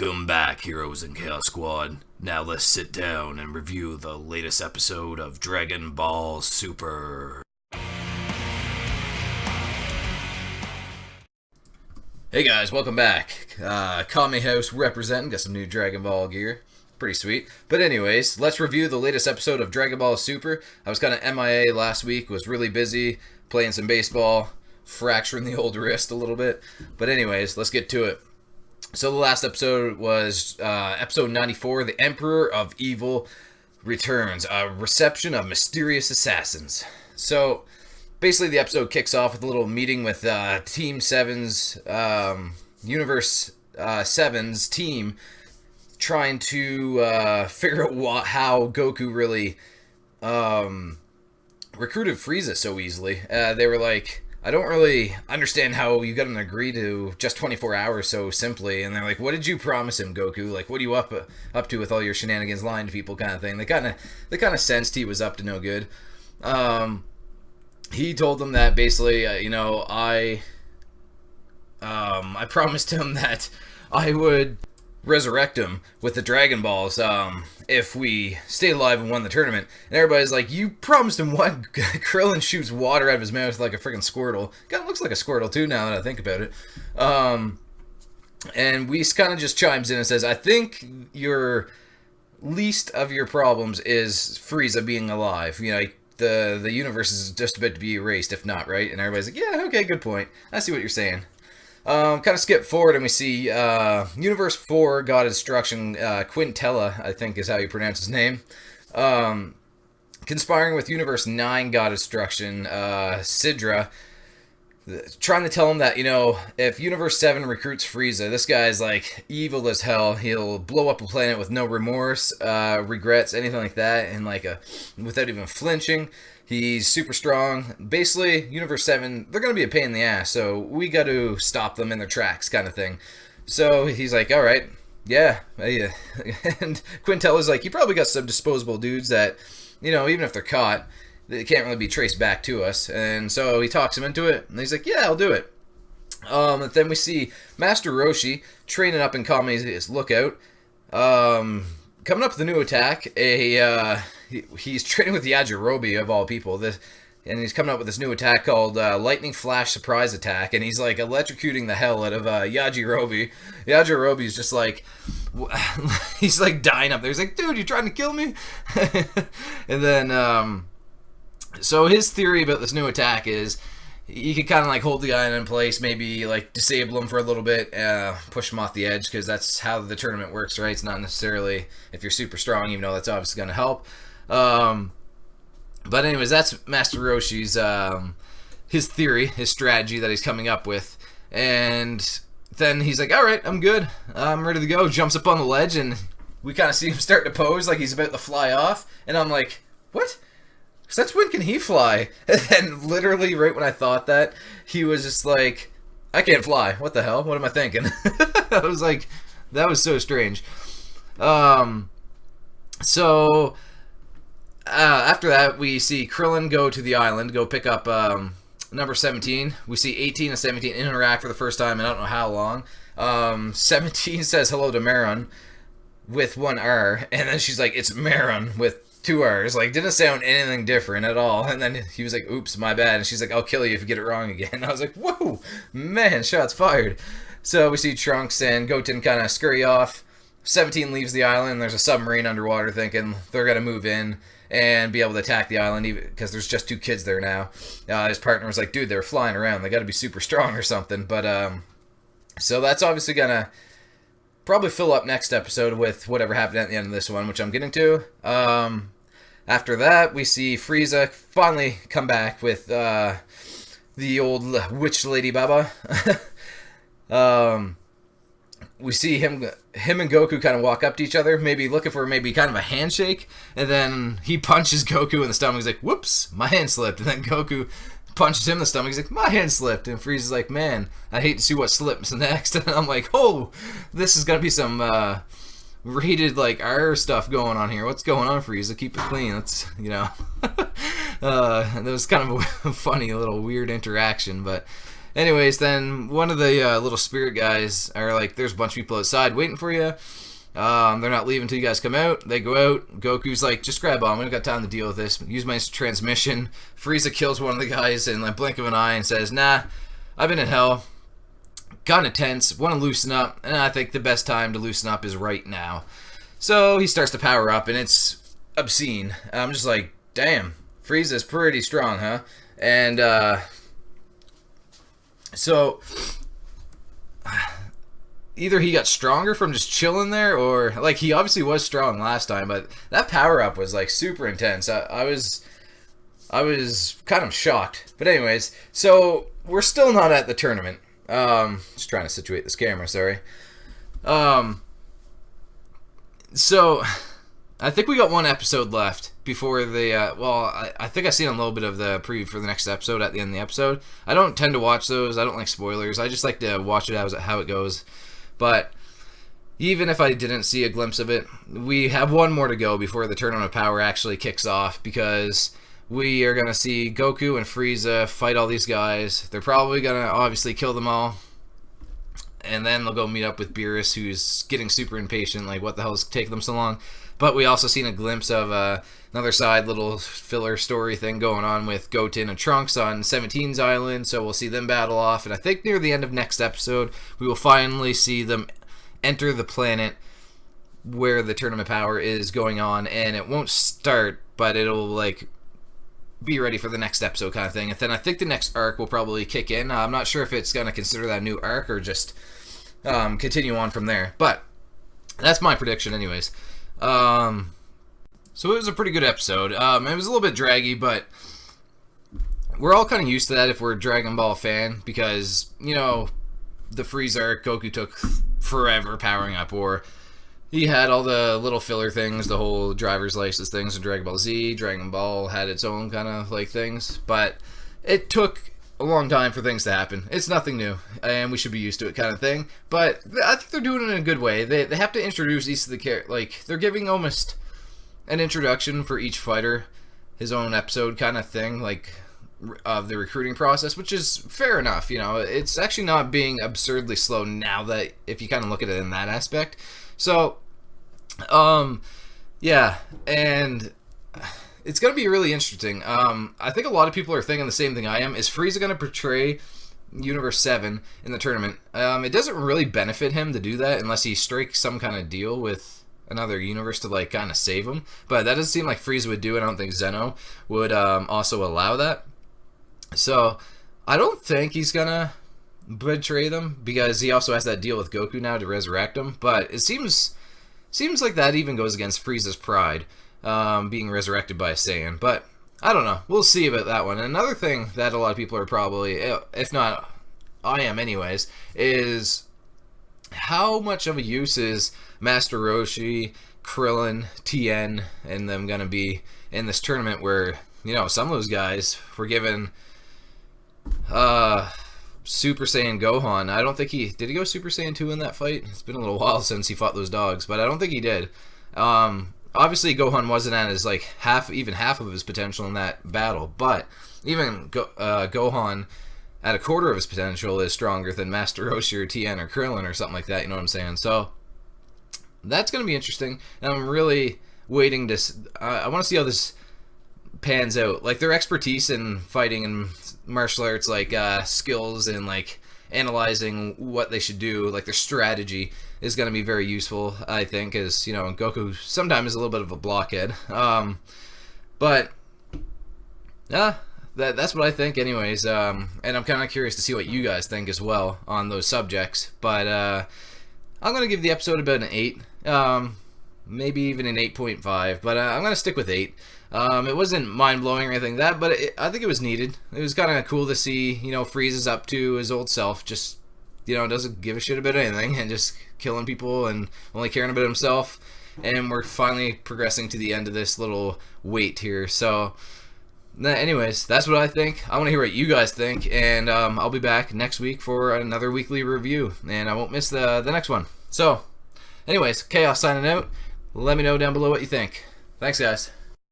Welcome back, heroes in Chaos Squad. Now let's sit down and review the latest episode of Dragon Ball Super. Hey guys, welcome back. Kame House representing, got some new Dragon Ball gear. Pretty sweet. But anyways, let's review the latest episode of Dragon Ball Super. I was kind of MIA last week, was really busy playing some baseball, fracturing the old wrist a little bit. But anyways, let's get to it. So the last episode was episode 94, The Emperor of Evil Returns, a reception of mysterious assassins. So basically the episode kicks off with a little meeting with Team 7's, Universe 7's team, trying to figure out how Goku really recruited Frieza so easily. They were like, I don't really understand how you got him to agree to just 24 hours so simply. And they're like, what did you promise him, Goku? Like, what are you up to with all your shenanigans, lying to people kind of thing? They kind of sensed he was up to no good. He told them that basically, I promised him that I would resurrect him with the Dragon Balls if we stayed alive and won the tournament. And everybody's like, you promised him what? Krillin shoots water out of his mouth like a freaking Squirtle. Kind of looks like a Squirtle too now that I think about it. And Whis kind of just chimes in and says, I think your least of your problems is Frieza being alive. You know, the universe is just about to be erased, if not, right? And everybody's like, yeah, okay, good point. I see what you're saying. Kind of skip forward and we see Universe 4 God Destruction, Quintella, I think is how you pronounce his name, conspiring with Universe 9 God Destruction, Sidra, trying to tell him that, if Universe 7 recruits Frieza, this guy's like evil as hell. He'll blow up a planet with no remorse, regrets, anything like that, and without even flinching. He's super strong. Basically, Universe 7, they're going to be a pain in the ass, so we got to stop them in their tracks kind of thing. So he's like, all right, yeah. And Quintella's like, you probably got some disposable dudes that, even if they're caught, they can't really be traced back to us. And so he talks him into it, and he's like, yeah, I'll do it. And then we see Master Roshi training up in Kame's lookout. Coming up with a new attack, he's training with Yajirobe of all people. And he's coming up with this new attack called Lightning Flash Surprise Attack, and he's like electrocuting the hell out of Yajirobe. Yajirobe's just like, he's like dying up there. He's like, dude, you trying to kill me? And then, so his theory about this new attack is you could kind of like hold the guy in place, maybe like disable him for a little bit, push him off the edge, because that's how the tournament works, right? It's not necessarily if you're super strong, even though that's obviously going to help. But anyways, that's Master Roshi's his theory, his strategy that he's coming up with. And then he's like, all right, I'm good. I'm ready to go. Jumps up on the ledge, and we kind of see him start to pose like he's about to fly off. And I'm like, what? Since when can he fly? And literally right when I thought that, he was just like, I can't fly. What the hell? What am I thinking? I was like, that was so strange. So after that, we see Krillin go to the island, go pick up number 17. We see 18 and 17 interact for the first time in I don't know how long. 17 says hello to Maron with one R, and then she's like, it's Maron with 2 R's. Like, didn't sound anything different at all. And then he was like, oops, my bad. And she's like, I'll kill you if you get it wrong again. I was like, whoa, man, shots fired. So we see Trunks and Goten kind of scurry off. 17 leaves the island. There's a submarine underwater, thinking they're going to move in and be able to attack the island, because there's just 2 kids there now. His partner was like, dude, they're flying around. They got to be super strong or something. But, so that's obviously going to probably fill up next episode with whatever happened at the end of this one, which I'm getting to. After that, we see Frieza finally come back with the old witch lady Baba. We see him and Goku kind of walk up to each other, maybe looking for maybe kind of a handshake, and then he punches Goku in the stomach. He's like, whoops, my hand slipped. And then Goku punches him in the stomach. He's like, my hand slipped. And Frieza's like, man, I hate to see what slips next. And I'm like, oh, this is going to be some rated like R stuff going on here. What's going on, Frieza? Keep it clean. That's, that was kind of a funny little weird interaction. But Anyways, then one of the little spirit guys are like, there's a bunch of people outside waiting for you. They're not leaving until you guys come out. They go out. Goku's like, just grab on. We don't got time to deal with this. Use my transmission. Frieza kills one of the guys in the blink of an eye and says, nah, I've been in hell. Kind of tense. Want to loosen up. And I think the best time to loosen up is right now. So he starts to power up, and it's obscene. I'm just like, damn, Frieza's pretty strong, huh? And so either he got stronger from just chilling there, or like he obviously was strong last time, but that power up was like super intense. I was kind of shocked. But anyways, so we're still not at the tournament. Just trying to situate this camera, sorry. So I think we got one episode left before the, well, I think I seen a little bit of the preview for the next episode at the end of the episode. I don't tend to watch those. I don't like spoilers. I just like to watch it as how it goes. But even if I didn't see a glimpse of it, we have one more to go before the Tournament of Power actually kicks off, because we are going to see Goku and Frieza fight all these guys. They're probably going to obviously kill them all. And then they'll go meet up with Beerus, who's getting super impatient, like, what the hell is taking them so long? But we also seen a glimpse of another side little filler story thing going on with Goten and Trunks on 17's island, so we'll see them battle off. And I think near the end of next episode, we will finally see them enter the planet where the Tournament of Power is going on, and it won't start, but it'll, like, be ready for the next episode kind of thing. And then I think the next arc will probably kick in. I'm not sure if it's going to consider that a new arc or just continue on from there. But that's my prediction anyways. So it was a pretty good episode. It was a little bit draggy, but we're all kind of used to that if we're a Dragon Ball fan, because, you know, the Frieza arc, Goku took forever powering up, or he had all the little filler things, the whole driver's license things in Dragon Ball Z. Dragon Ball had its own kind of like things, but it took a long time for things to happen. It's nothing new, and we should be used to it kind of thing. But I think they're doing it in a good way. They have to introduce each of the characters. Like, they're giving almost an introduction for each fighter, his own episode kind of thing, like, of the recruiting process, which is fair enough. You know, it's actually not being absurdly slow now, that if you kind of look at it in that aspect. So yeah, and it's going to be really interesting. I think a lot of people are thinking the same thing I am. Is Frieza going to portray Universe 7 in the tournament? It doesn't really benefit him to do that unless he strikes some kind of deal with another universe to, like, kind of save him. But that doesn't seem like Frieza would do it. I don't think Zeno would also allow that. So I don't think he's going to betray them, because he also has that deal with Goku now to resurrect him. But it seems like that even goes against Frieza's pride, being resurrected by a Saiyan. But I don't know. We'll see about that one. And another thing that a lot of people are probably, if not I am anyways, is how much of a use is Master Roshi, Krillin, Tien, and them going to be in this tournament where, you know, some of those guys were given Super Saiyan Gohan. I don't think did he go Super Saiyan 2 in that fight? It's been a little while since he fought those dogs, but I don't think he did. Obviously Gohan wasn't at his, like, even half of his potential in that battle, but even Gohan at a quarter of his potential is stronger than Master Roshi or Tien or Krillin or something like that, you know what I'm saying? So that's going to be interesting, and I'm really waiting to I want to see how this pans out. Like, their expertise in fighting and martial arts, like, skills and, like, analyzing what they should do, like, their strategy is going to be very useful, I think, as, you know, Goku sometimes is a little bit of a blockhead. But yeah, that's what I think anyways. And I'm kind of curious to see what you guys think as well on those subjects. But I'm going to give the episode about an 8. Maybe even an 8.5, but I'm going to stick with 8. It wasn't mind-blowing or anything like that, but I think it was needed. It was kind of cool to see, you know, Frieza's up to his old self, just, you know, doesn't give a shit about anything, and just killing people and only caring about himself. And we're finally progressing to the end of this little wait here. So, anyways, that's what I think. I want to hear what you guys think, and I'll be back next week for another weekly review, and I won't miss the next one. So, anyways, Chaos signing out. Let me know down below what you think. Thanks, guys.